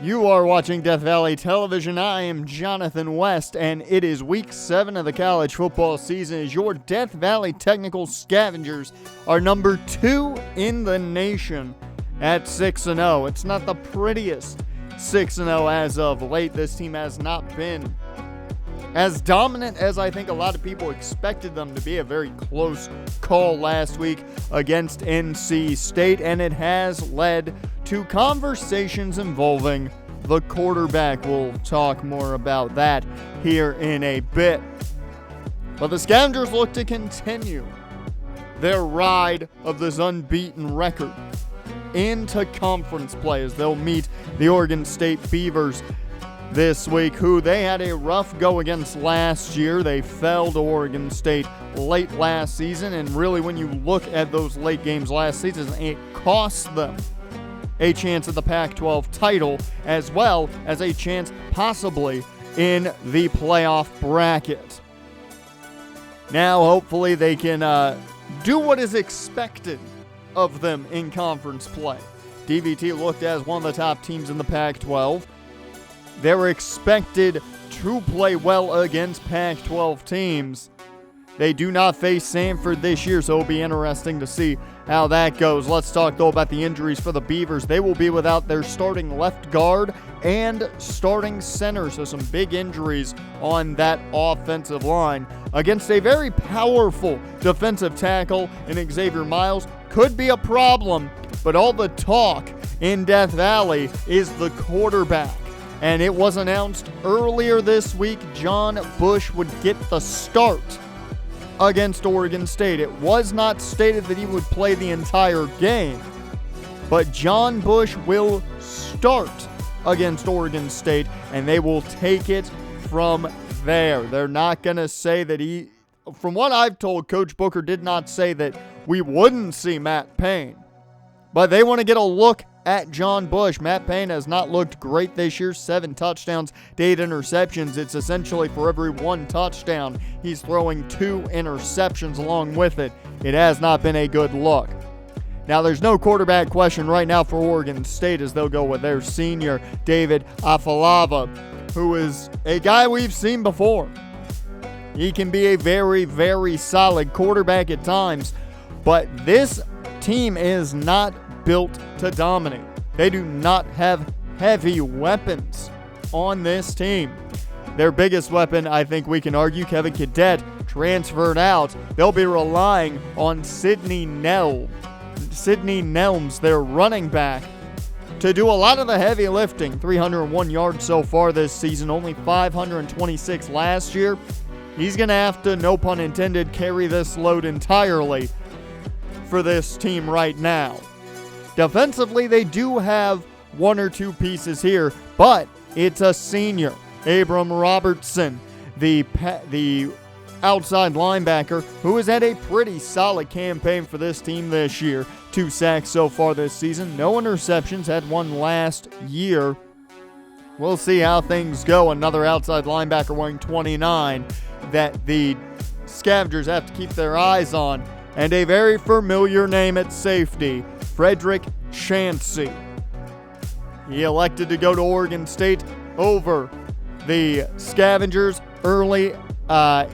You are watching Death Valley Television. I am Jonathan West, and it is Week 7 of the college football season as your Death Valley Technical Scavengers are number 2 in the nation at 6-0. It's not the prettiest 6-0 as of late. This team has not been as dominant as I think a lot of people expected them to be. A very close call last week against NC State, and it has led to conversations involving the quarterback. We'll talk more about that here in a bit. But the Scavengers look to continue their ride of this unbeaten record into conference play as they'll meet the Oregon State Beavers this week, who they had a rough go against last year. They fell to Oregon State late last season, and really when you look at those late games last season, it cost them a chance at the Pac-12 title as well as a chance possibly in the playoff bracket. Now hopefully they can do what is expected of them in conference play. DVT looked as one of the top teams in the Pac-12. They were expected to play well against Pac-12 teams. They do not face Sanford this year, so it'll be interesting to see how that goes. Let's talk, though, about the injuries for the Beavers. They will be without their starting left guard and starting center, so some big injuries on that offensive line against a very powerful defensive tackle in Xavier Miles. Could be a problem, but all the talk in Death Valley is the quarterback. And it was announced earlier this week John Bush would get the start against Oregon State. It was not stated that he would play the entire game, but John Bush will start against Oregon State, and they will take it from there. They're not going to say that he, from what I've told, Coach Booker did not say that we wouldn't see Matt Payne, but they want to get a look at John Bush. Matt Payne has not looked great this year. 7 touchdowns, 8 interceptions. It's essentially for every 1 touchdown, he's throwing 2 interceptions along with it. It has not been a good look. Now, there's no quarterback question right now for Oregon State as they'll go with their senior, David Afalava, who is a guy we've seen before. He can be a very, very solid quarterback at times, but this team is not built to dominate. They do not have heavy weapons on this team. Their biggest weapon, I think we can argue, Kevin Cadet, transferred out. They'll be relying on Sidney Nelms, their running back, to do a lot of the heavy lifting. 301 yards so far this season, only 526 last year. He's going to have to, no pun intended, carry this load entirely for this team right now. Defensively, they do have 1 or 2 pieces here, but it's a senior, Abram Robertson, the outside linebacker, who has had a pretty solid campaign for this team this year. 2 sacks so far this season, no interceptions, had 1 last year. We'll see how things go. Another outside linebacker wearing 29 that the Scavengers have to keep their eyes on. And a very familiar name at safety, Frederick Chansey. He elected to go to Oregon State over the Scavengers early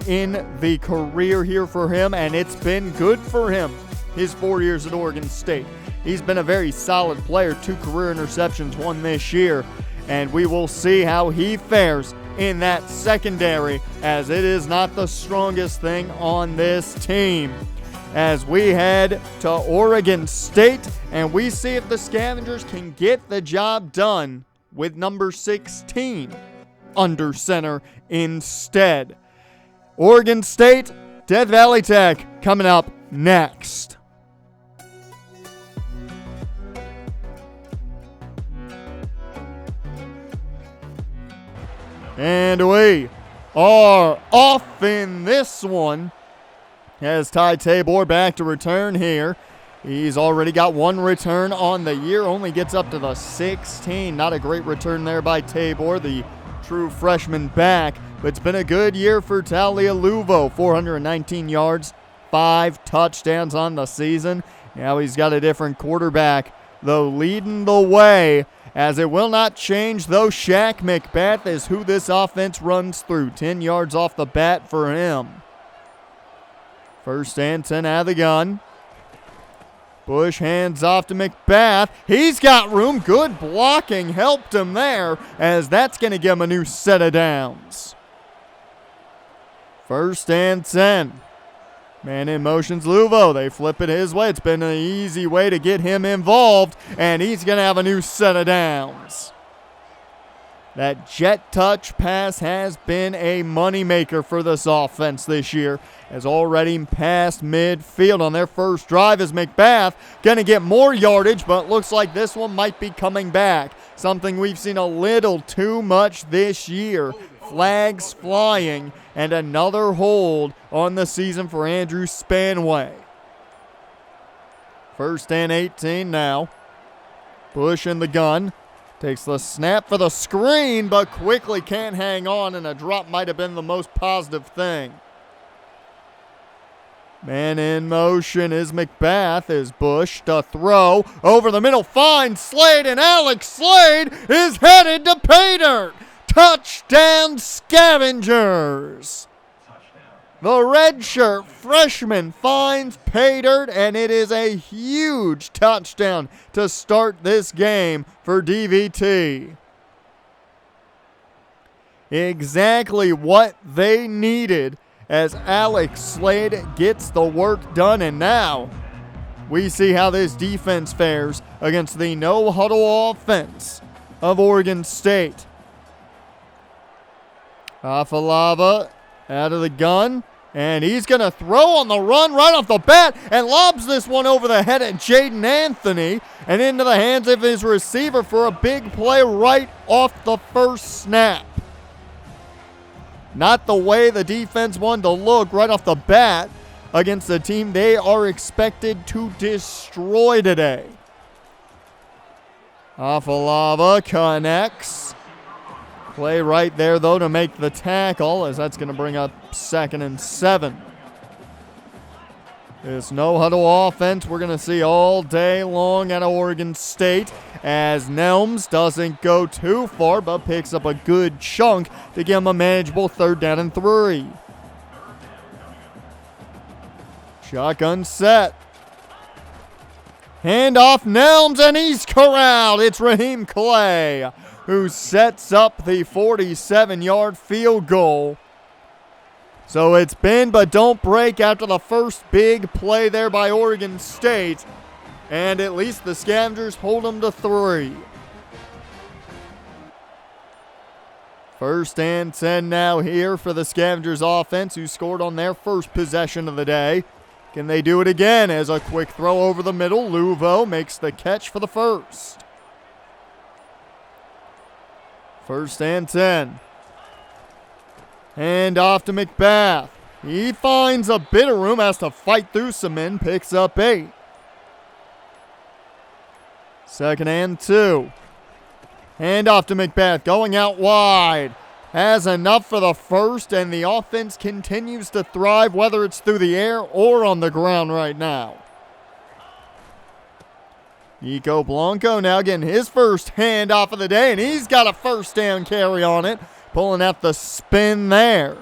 in the career here for him, and it's been good for him his 4 years at Oregon State. He's been a very solid player, 2 career interceptions, 1 this year, and we will see how he fares in that secondary, as it is not the strongest thing on this team. As we head to Oregon State, and we see if the Scavengers can get the job done with number 16 under center instead. Oregon State, Death Valley Tech coming up next. And we are off in this one as Ty Tabor back to return here. He's already got 1 return on the year, only gets up to the 16. Not a great return there by Tabor, the true freshman back, but it's been a good year for Talia Luvo. 419 yards, 5 touchdowns on the season. Now he's got a different quarterback, though, leading the way As it will not change, though, Shaq McBath is who this offense runs through. 10 yards off the bat for him. First and 10 out of the gun. Bush hands off to McBath. He's got room. Good blocking helped him there, as that's going to give him a new set of downs. First and 10. Man in motion's Luvo. They flip it his way. It's been an easy way to get him involved, and he's going to have a new set of downs. That jet touch pass has been a moneymaker for this offense this year, as already past midfield on their first drive is McBath. Going to get more yardage, but looks like this one might be coming back. Something we've seen a little too much this year. Flags flying, and another hold on the season for Andrew Spanway. First and 18 now. Bush in the gun. Takes the snap for the screen, but quickly can't hang on, and a drop might have been the most positive thing. Man in motion is McBath, is Bush to throw. Over the middle, finds Slade, and Alex Slade is headed to pay dirt. Touchdown, Scavengers. The redshirt freshman finds pay dirt, and it is a huge touchdown to start this game for DVT. Exactly what they needed, as Alex Slade gets the work done, and now we see how this defense fares against the no-huddle offense of Oregon State. Afalava out of the gun, and he's going to throw on the run right off the bat and lobs this one over the head of Jaden Anthony and into the hands of his receiver for a big play right off the first snap. Not the way the defense wanted to look right off the bat against the team they are expected to destroy today. Afalava connects. Play right there, though, to make the tackle, as that's going to bring up 2nd and 7. This no-huddle offense we're going to see all day long at Oregon State, as Nelms doesn't go too far, but picks up a good chunk to give him a manageable 3rd down and 3. Shotgun set. Hand off Nelms, and he's corralled. It's Raheem Clay who sets up the 47-yard field goal. So it's bend but don't break after the first big play there by Oregon State. And at least the Scavengers hold them to 3. First and 10 now here for the Scavengers offense, who scored on their first possession of the day. Can they do it again? As a quick throw over the middle, Luvo makes the catch for the first. First and 10. Hand off to McBath. He finds a bit of room, has to fight through some men, picks up 8. 2nd and 2. Hand off to McBath, going out wide. Has enough for the first, and the offense continues to thrive, whether it's through the air or on the ground right now. Nico Blanco now getting his first handoff of the day, and he's got a first down carry on it, pulling out the spin there.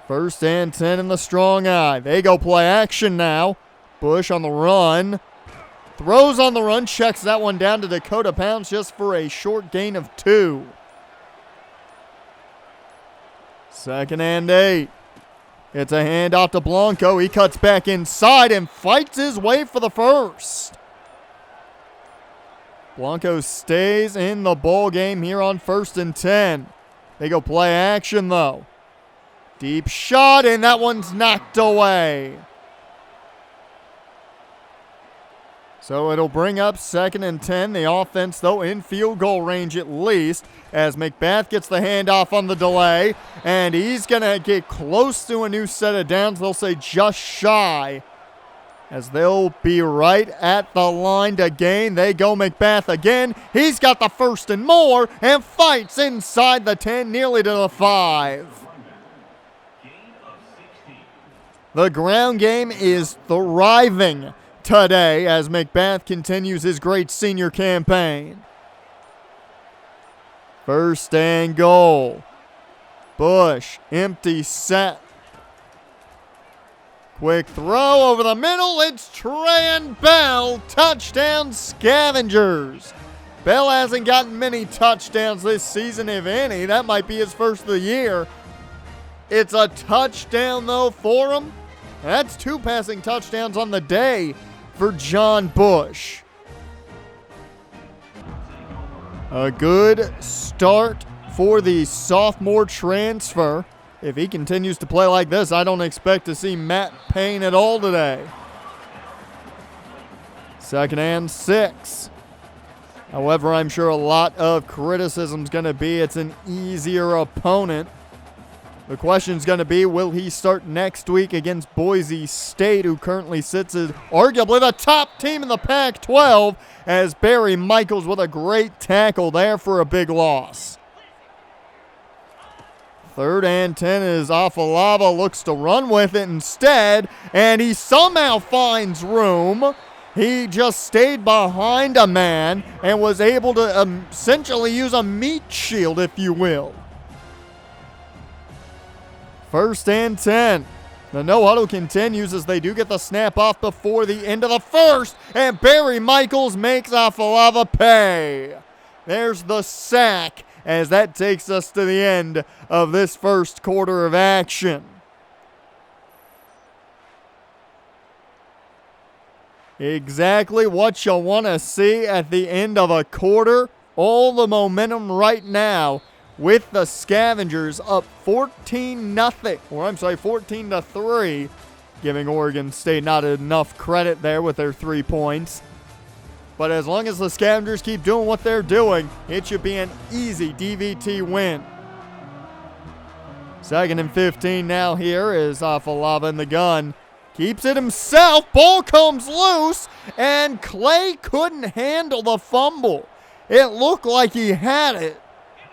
First and 10 in the strong eye. They go play action now. Bush on the run. Throws on the run, checks that one down to Dakota Pounds just for a short gain of 2. 2nd and 8. It's a handoff to Blanco. He cuts back inside and fights his way for the first. Blanco stays in the ball game here on 1st and 10. They go play action, though. Deep shot, and that one's knocked away. So it'll bring up 2nd and 10. The offense, though, in field goal range at least, as McBath gets the handoff on the delay, and he's going to get close to a new set of downs. They'll say just shy, as they'll be right at the line to gain. They go McBath again. He's got the first and more, and fights inside the 10, nearly to the 5. The ground game is thriving today as McBath continues his great senior campaign. First and goal. Bush, empty set. Quick throw over the middle. It's Tran Bell. Touchdown, Scavengers. Bell hasn't gotten many touchdowns this season, if any. That might be his first of the year. It's a touchdown, though, for him. That's 2 passing touchdowns on the day for John Bush. A good start for the sophomore transfer. If he continues to play like this, I don't expect to see Matt Payne at all today. 2nd and 6. However, I'm sure a lot of criticism is going to be it's an easier opponent. The question is going to be, will he start next week against Boise State, who currently sits as arguably the top team in the Pac-12, as Barry Michaels with a great tackle there for a big loss. 3rd and 10 is Afalava looks to run with it instead, and he somehow finds room. He just stayed behind a man and was able to essentially use a meat shield, if you will. 1st and 10. The no-huddle continues as they do get the snap off before the end of the first, and Barry Michaels makes Afalava pay. There's the sack, as that takes us to the end of this first quarter of action. Exactly what you want to see at the end of a quarter. All the momentum right now with the Scavengers up 14-3, giving Oregon State not enough credit there with their 3 points. But as long as the Scavengers keep doing what they're doing, it should be an easy DVT win. 2nd and 15 now here is Afalava in the gun. Keeps it himself, ball comes loose, and Clay couldn't handle the fumble. It looked like he had it,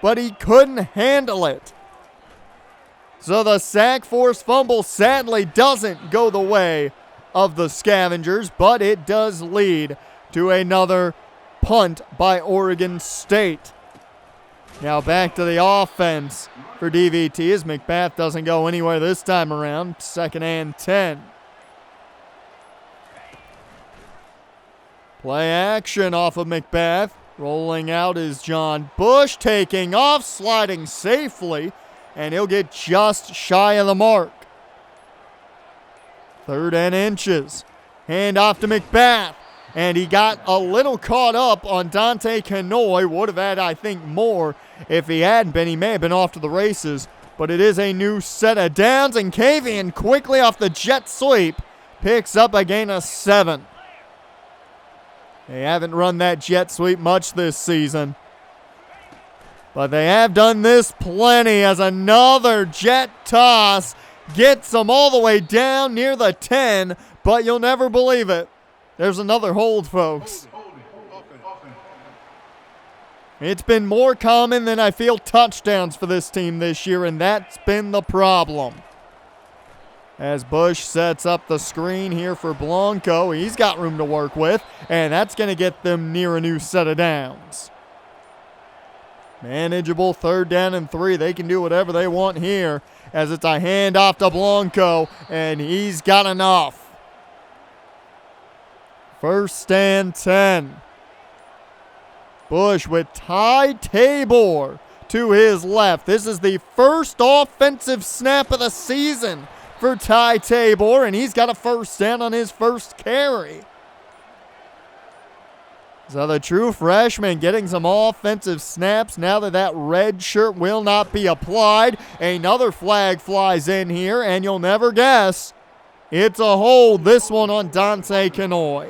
but he couldn't handle it. So the sack force fumble sadly doesn't go the way of the Scavengers, but it does lead to another punt by Oregon State. Now back to the offense for DVT as McBath doesn't go anywhere this time around. 2nd and 10. Play action off of McBath. Rolling out is John Bush, taking off, sliding safely, and he'll get just shy of the mark. 3rd and inches. Hand off to McBath, and he got a little caught up on Dante Canoy. Would have had, I think, more if he hadn't been. He may have been off to the races, but it is a new set of downs, and Kavian quickly off the jet sweep picks up a gain of 7. They haven't run that jet sweep much this season, but they have done this plenty as another jet toss gets them all the way down near the 10, but you'll never believe it. There's another hold, folks. It's been more common than I feel touchdowns for this team this year, and that's been the problem. As Bush sets up the screen here for Blanco, he's got room to work with, and that's going to get them near a new set of downs. Manageable 3rd down and 3. They can do whatever they want here as it's a handoff to Blanco, and he's got enough. 1st and 10. Bush with Ty Tabor to his left. This is the first offensive snap of the season for Ty Tabor, and he's got a 1st down on his first carry. So the true freshman getting some offensive snaps now that that red shirt will not be applied. Another flag flies in here, and you'll never guess, it's a hold, this one on Dante Canoy.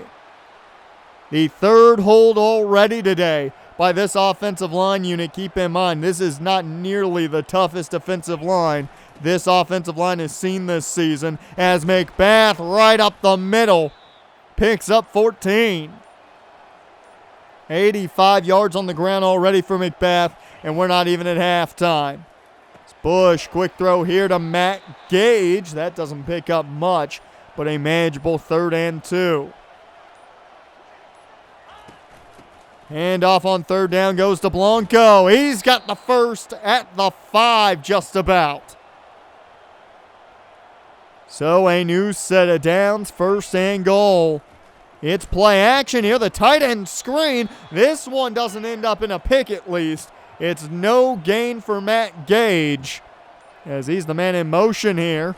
The 3rd hold already today by this offensive line unit. Keep in mind, this is not nearly the toughest defensive line this offensive line has seen this season, as McBath right up the middle picks up 14. 85 yards on the ground already for McBath, and we're not even at halftime. It's Bush, quick throw here to Matt Gage. That doesn't pick up much, but a manageable 3rd and 2. Hand off on third down goes to Blanco. He's got the first at the 5 just about. So a new set of downs, first and goal. It's play action here, the tight end screen. This one doesn't end up in a pick at least. It's no gain for Matt Gage as he's the man in motion here.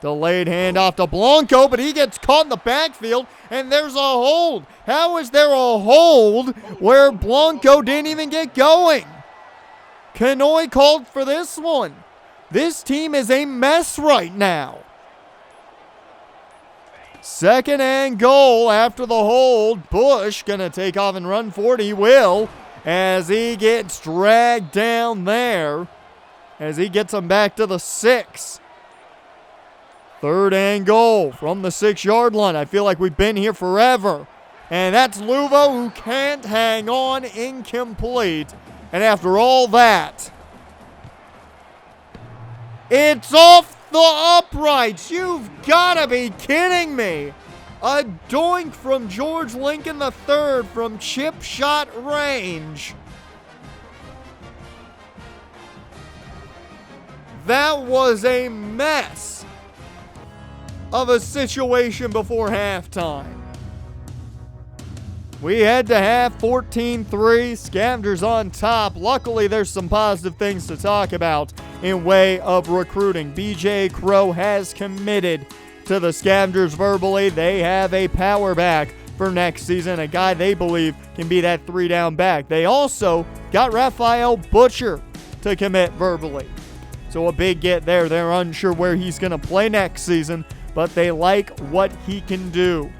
Delayed handoff to Blanco, but he gets caught in the backfield, and there's a hold. How is there a hold where Blanco didn't even get going? Kanoy called for this one. This team is a mess right now. Second and goal after the hold. Bush gonna take off and run for it. He will, as he gets dragged down there, as he gets him back to the 6. Third and goal from the 6-yard line. I feel like we've been here forever. And that's Luvo, who can't hang on, incomplete. And after all that, it's off the uprights. You've got to be kidding me. A doink from George Lincoln III from chip shot range. That was a mess of a situation before halftime. We head to half 14-3, Scavengers on top. Luckily, there's some positive things to talk about in way of recruiting. BJ Crow has committed to the Scavengers verbally. They have a power back for next season, a guy they believe can be that 3-down back. They also got Raphael Butcher to commit verbally. So a big get there. They're unsure where he's going to play next season, but they like what he can do.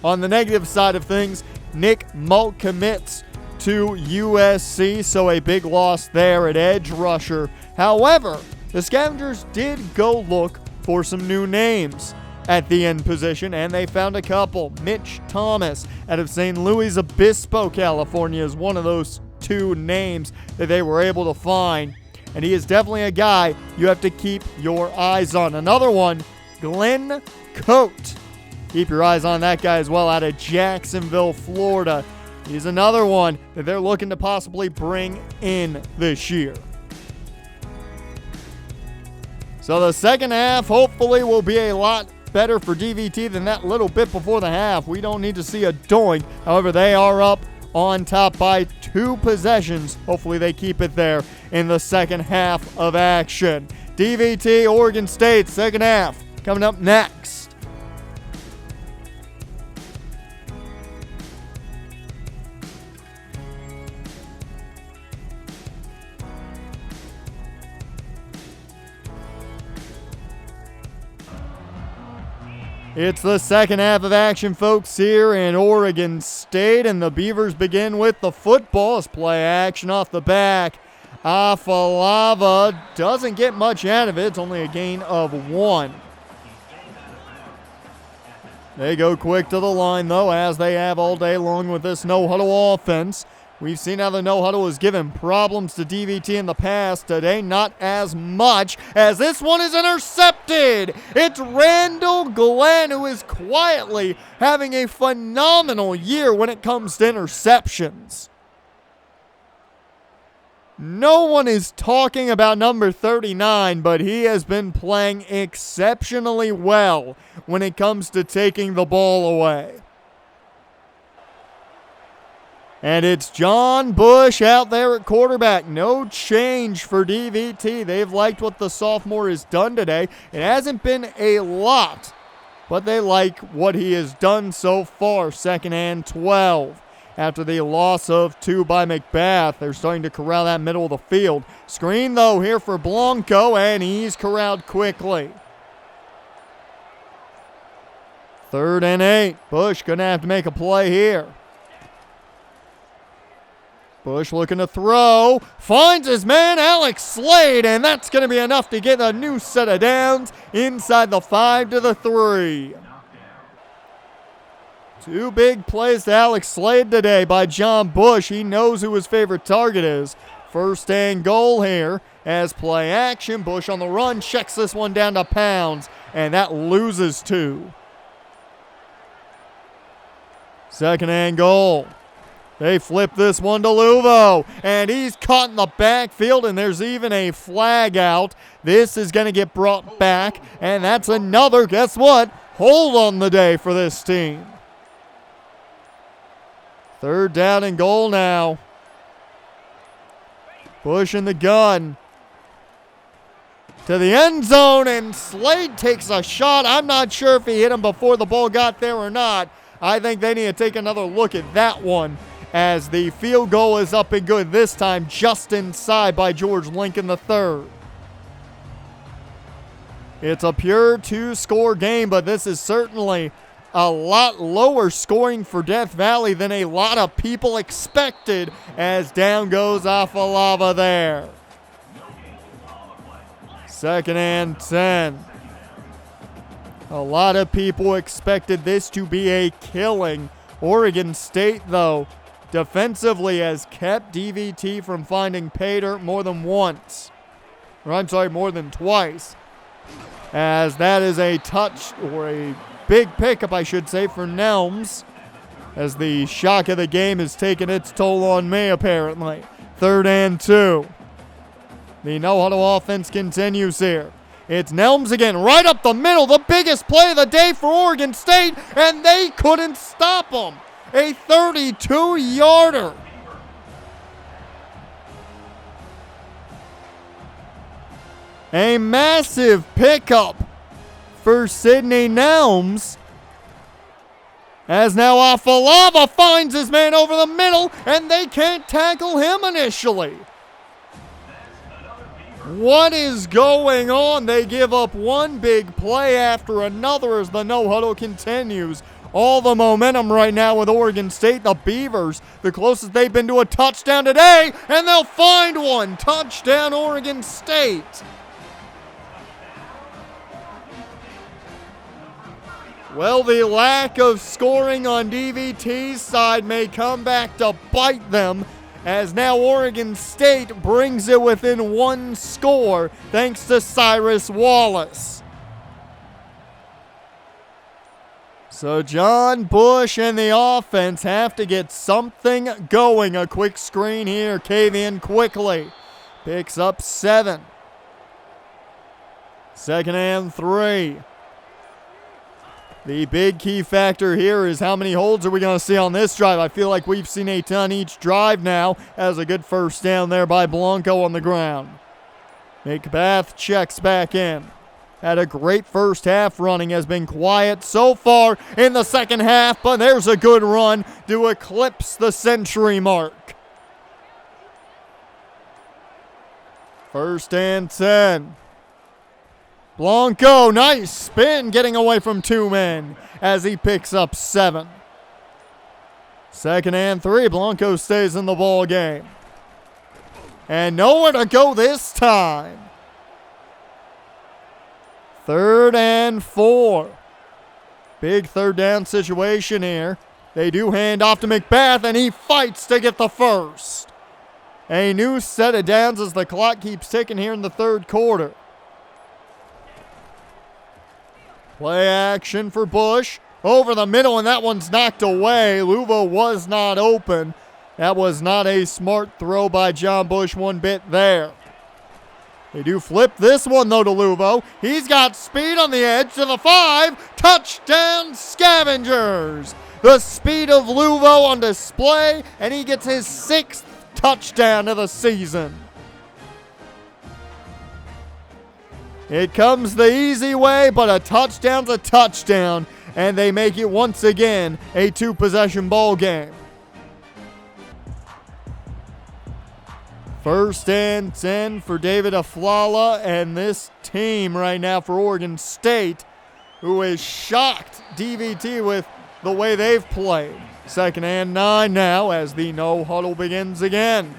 On the negative side of things, Nick Molt commits to USC, so a big loss there at edge rusher. However, the Scavengers did go look for some new names at the end position, and they found a couple. Mitch Thomas out of St. Louis Obispo, California is one of those two names that they were able to find, and he is definitely a guy you have to keep your eyes on. Another one, Glenn Coate. Keep your eyes on that guy as well, out of Jacksonville, Florida. He's another one that they're looking to possibly bring in this year. So the second half hopefully will be a lot better for DVT than that little bit before the half. We don't need to see a doink. However, they are up on top by 2 possessions. Hopefully they keep it there in the second half of action. DVT, Oregon State, second half coming up next. It's the second half of action, folks, here in Oregon State, and the Beavers begin with the football as play action off the back. Afalava doesn't get much out of it. It's only a gain of 1. They go quick to the line, though, as they have all day long with this no-huddle offense. We've seen how the no-huddle has given problems to DVT in the past. Today, not as much, as this one is intercepted. It's Randall Glenn, who is quietly having a phenomenal year when it comes to interceptions. No one is talking about number 39, but he has been playing exceptionally well when it comes to taking the ball away. And it's John Bush out there at quarterback. No change for DVT. They've liked what the sophomore has done today. It hasn't been a lot, but they like what he has done so far. Second and 12. After the loss of 2 by McBath, they're starting to corral that middle of the field. Screen, though, here for Blanco, and he's corralled quickly. Third and 8. Bush going to have to make a play here. Bush looking to throw, finds his man, Alex Slade, and that's going to be enough to get a new set of downs inside the 5 to the 3. 2 big plays to Alex Slade today by John Bush. He knows who his favorite target is. First and goal here as play action. Bush on the run, checks this one down to Pounds, and that loses 2. Second and goal. They flip this one to Luvo, and he's caught in the backfield, and there's even a flag out. This is going to get brought back, and that's another, guess what, hold on the day for this team. 3rd down and goal now. Bush in the gun. To the end zone, and Slade takes a shot. I'm not sure if he hit him before the ball got there or not. I think they need to take another look at that one, as the field goal is up and good this time, just inside by George Lincoln III. It's a pure 2-score game, but this is certainly a lot lower scoring for Death Valley than a lot of people expected, as down goes Afalava there. 2nd and 10. A lot of people expected this to be a killing. Oregon State, though, defensively has kept DVT from finding pay dirt more than once. Or I'm sorry, more than twice. As that is a touch, or a big pickup, I should say, for Nelms. As the shock of the game has taken its toll on me, apparently. 3rd and 2. The no-huddle offense continues here. It's Nelms again, right up the middle, the biggest play of the day for Oregon State, and they couldn't stop him. A 32-yarder. A massive pickup for Sidney Nelms. As now Afalava finds his man over the middle, and they can't tackle him initially. What is going on? They give up one big play after another as the no-huddle continues. All the momentum right now with Oregon State. The Beavers, the closest they've been to a touchdown today, and they'll find one. Touchdown, Oregon State. Well, the lack of scoring on DVT's side may come back to bite them, as now Oregon State brings it within 1 score thanks to Cyrus Wallace. So John Bush and the offense have to get something going. A quick screen here. Cave in quickly. Picks up 7. 2nd and 3. The big key factor here is how many holds are we going to see on this drive. I feel like we've seen a ton each drive now, as a good first down there by Blanco on the ground. McBath checks back in. Had a great first half running, has been quiet so far in the second half, but there's a good run to eclipse the century mark. 1st and 10. Blanco, nice spin, getting away from 2 men as he picks up 7. 2nd and 3, Blanco stays in the ball game. And nowhere to go this time. 3rd and 4. Big 3rd down situation here. They do hand off to McBath, and he fights to get the first. A new set of downs as the clock keeps ticking here in the 3rd quarter. Play action for Bush. Over the middle, and that one's knocked away. Luvo was not open. That was not a smart throw by John Bush one bit there. They do flip this one, though, to Luvo. He's got speed on the edge to the 5. Touchdown, Scavengers. The speed of Luvo on display, and he gets his 6th touchdown of the season. It comes the easy way, but a touchdown's a touchdown, and they make it once again a 2-possession ball game. 1st and 10 for David Aflala and this team right now for Oregon State, who is shocked DVT with the way they've played. 2nd and 9 now as the no-huddle begins again.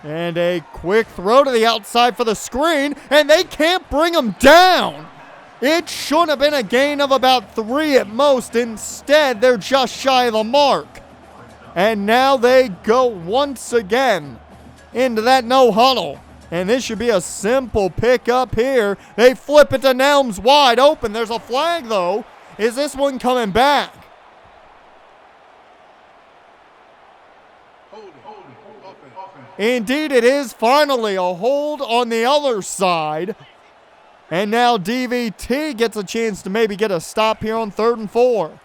And a quick throw to the outside for the screen, and they can't bring him down. It should have been a gain of about 3 at most. Instead, they're just shy of the mark. And now they go once again into that no huddle. And this should be a simple pickup here. They flip it to Nelms, wide open. There's a flag, though. Is this one coming back? Indeed, it is finally a hold on the other side. And now DVT gets a chance to maybe get a stop here on 3rd and 4.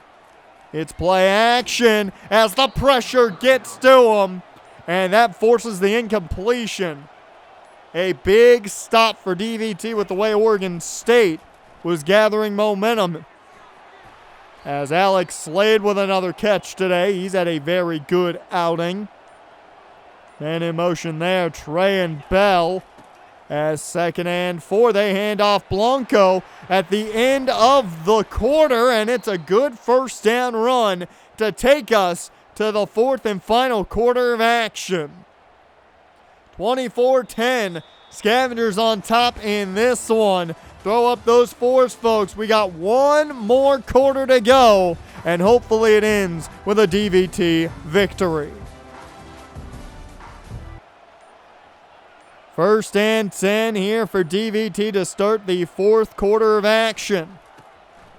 It's play action as the pressure gets to him. And that forces the incompletion. A big stop for DVT with the way Oregon State was gathering momentum. As Alex Slade with another catch today. He's had a very good outing. And in motion there, Trey and Bell. As 2nd and 4, they hand off Blanco at the end of the quarter. And it's a good first down run to take us to the 4th and final quarter of action. 24-10. Scavengers on top in this one. Throw up those fours, folks. We got one more quarter to go. And hopefully it ends with a DVT victory. 1st and 10 here for DVT to start the 4th quarter of action.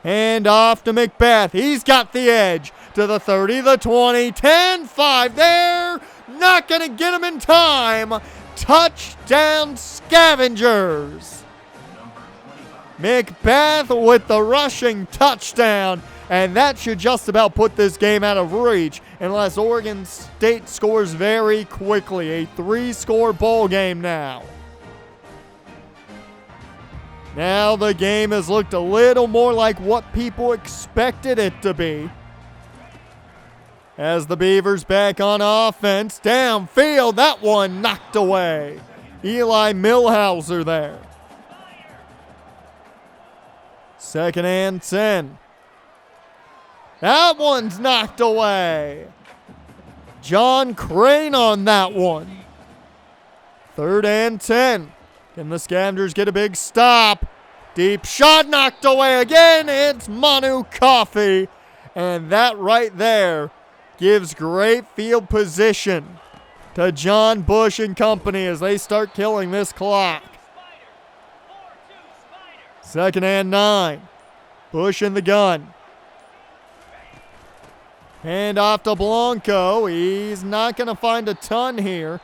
Hand off to McBeth. He's got the edge to the 30, the 20, 10, 5 there. Not going to get him in time. Touchdown Scavengers. McBeth with the rushing touchdown. And that should just about put this game out of reach unless Oregon State scores very quickly. A 3-score ball game now. Now the game has looked a little more like what people expected it to be. As the Beavers back on offense, downfield, that one knocked away. Eli Millhauser there. 2nd and 10. That one's knocked away. John Crane on that one. 3rd and 10. Can the Scavengers get a big stop? Deep shot knocked away again. It's Manu Coffey. And that right there gives great field position to John Bush and company as they start killing this clock. 2nd and 9. Bush in the gun. Hand off to Blanco. He's not going to find a ton here.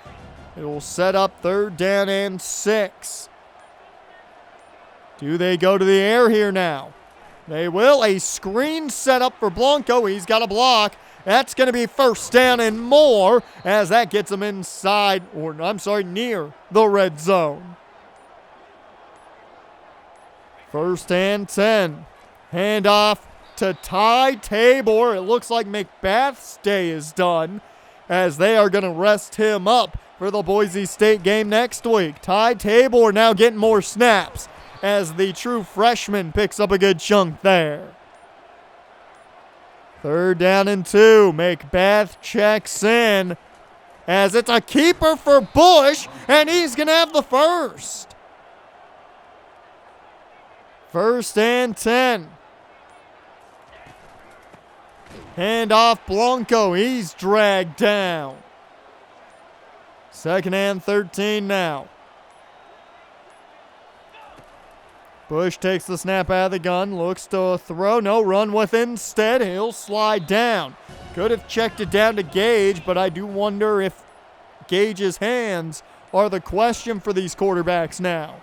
It will set up 3rd down and 6. Do they go to the air here now? They will. A screen set up for Blanco. He's got a block. That's going to be 1st down and more as that gets him inside, or I'm sorry, near the red zone. 1st and 10. Hand off to Ty Tabor. It looks like McBath's day is done as they are going to rest him up for the Boise State game next week. Ty Tabor now getting more snaps as the true freshman picks up a good chunk there. 3rd down and 2. McBath checks in as it's a keeper for Bush, and he's going to have the first. 1st and 10. Hand off Blanco. He's dragged down. 2nd and 13 now. Bush takes the snap out of the gun. Looks to throw. No, run with instead. He'll slide down. Could have checked it down to Gage, but I do wonder if Gage's hands are the question for these quarterbacks now.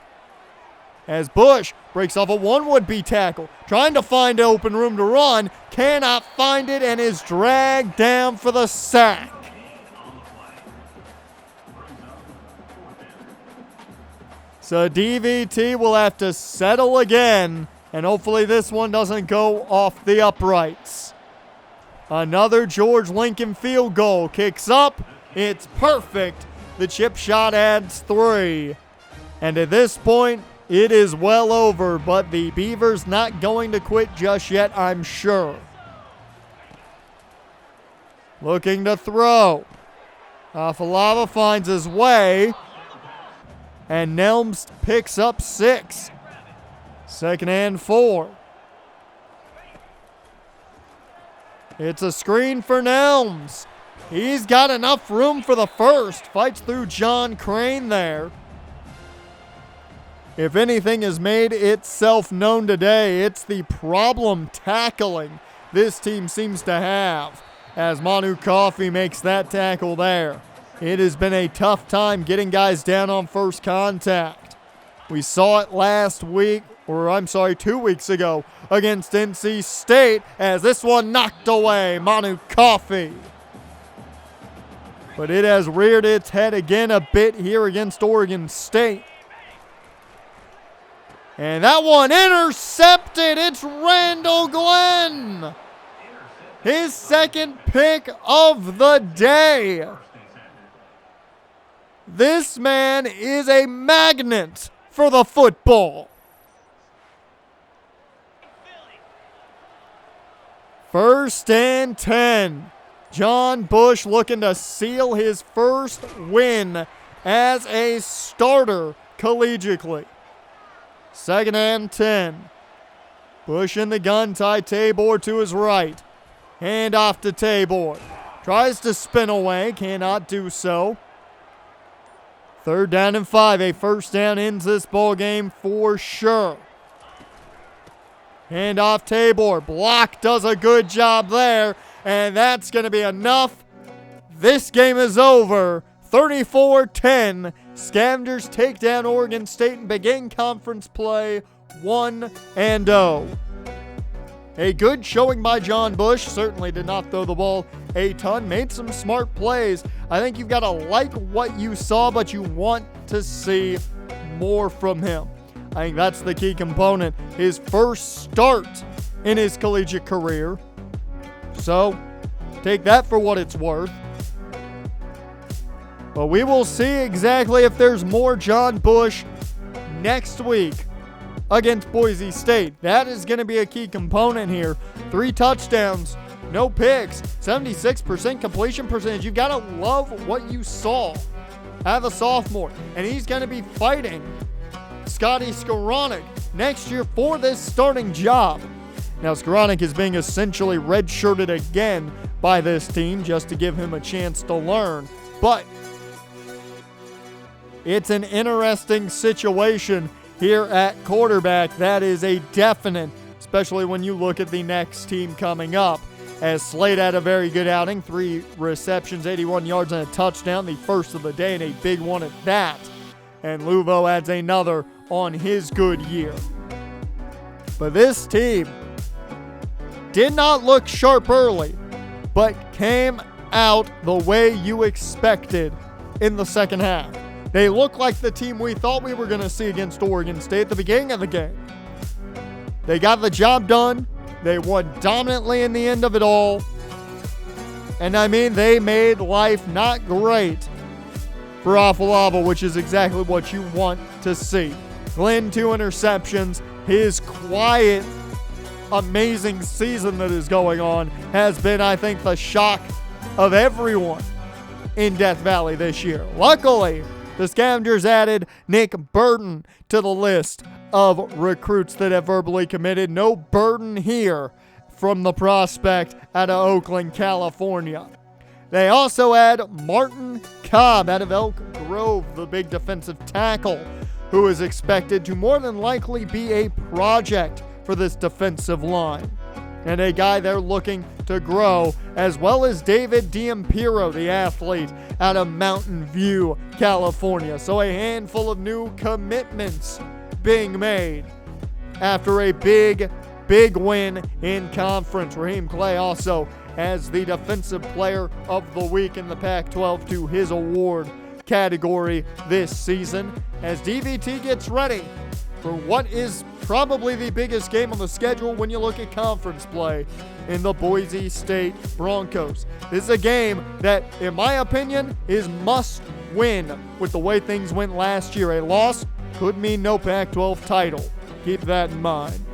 As Bush breaks off a one would-be tackle, trying to find open room to run, cannot find it and is dragged down for the sack. So DVT will have to settle again, and hopefully this one doesn't go off the uprights. Another George Lincoln field goal. Kicks up. It's perfect. The chip shot adds 3. And at this point, it is well over, but the Beavers not going to quit just yet, I'm sure. Looking to throw. Afalava finds his way. And Nelms picks up 6. 2nd and 4. It's a screen for Nelms. He's got enough room for the first. Fights through John Crane there. If anything has made itself known today, it's the problem tackling this team seems to have, as Manu Coffey makes that tackle there. It has been a tough time getting guys down on first contact. We saw it last week, 2 weeks ago, against NC State, as this one knocked away Manu Coffey. But it has reared its head again a bit here against Oregon State. And that one intercepted. It's Randall Glenn. His second pick of the day. This man is a magnet for the football. First and 10. John Bush looking to seal his first win as a starter collegiately. Second and 10. Bush in the gun, Ty Tabor to his right. Hand off to Tabor. Tries to spin away, cannot do so. Third down and 5. A first down ends this ball game for sure. Hand off Tabor. Block does a good job there, and that's going to be enough. This game is over. 34-10. Scavengers take down Oregon State and begin conference play 1-0. A good showing by John Bush. Certainly did not throw the ball a ton. Made some smart plays. I think you've got to like what you saw, but you want to see more from him. I think that's the key component. His first start in his collegiate career. So, take that for what it's worth. But we will see exactly if there's more John Bush next week against Boise State. That is going to be a key component here. 3 touchdowns, no picks, 76% completion percentage. You've got to love what you saw out of the sophomore. And he's going to be fighting Scotty Skowronek next year for this starting job. Now, Skowronek is being essentially redshirted again by this team just to give him a chance to learn. But it's an interesting situation here at quarterback. That is a definite, especially when you look at the next team coming up. As Slade had a very good outing, 3 receptions, 81 yards and a touchdown, the first of the day, and a big one at that. And Luvo adds another on his good year. But this team did not look sharp early, but came out the way you expected in the second half. They look like the team we thought we were going to see against Oregon State at the beginning of the game. They got the job done. They won dominantly in the end of it all. And I mean, they made life not great for Afalava, which is exactly what you want to see. Glenn, 2 interceptions. His quiet, amazing season that is going on has been, I think, the shock of everyone in Death Valley this year. Luckily, the Scavengers added Nick Burton to the list of recruits that have verbally committed. No Burton here from the prospect out of Oakland, California. They also add Martin Cobb out of Elk Grove, the big defensive tackle, who is expected to more than likely be a project for this defensive line. And a guy they're looking to grow, as well as David D'Ampiro, the athlete out of Mountain View, California. So a handful of new commitments being made after a big win in conference. Raheem Clay also as the Defensive Player of the Week in the Pac-12 to his award category this season, as DVT gets ready for what is probably the biggest game on the schedule when you look at conference play in the Boise State Broncos. This is a game that, in my opinion, is must win with the way things went last year. A loss could mean no Pac-12 title. Keep that in mind.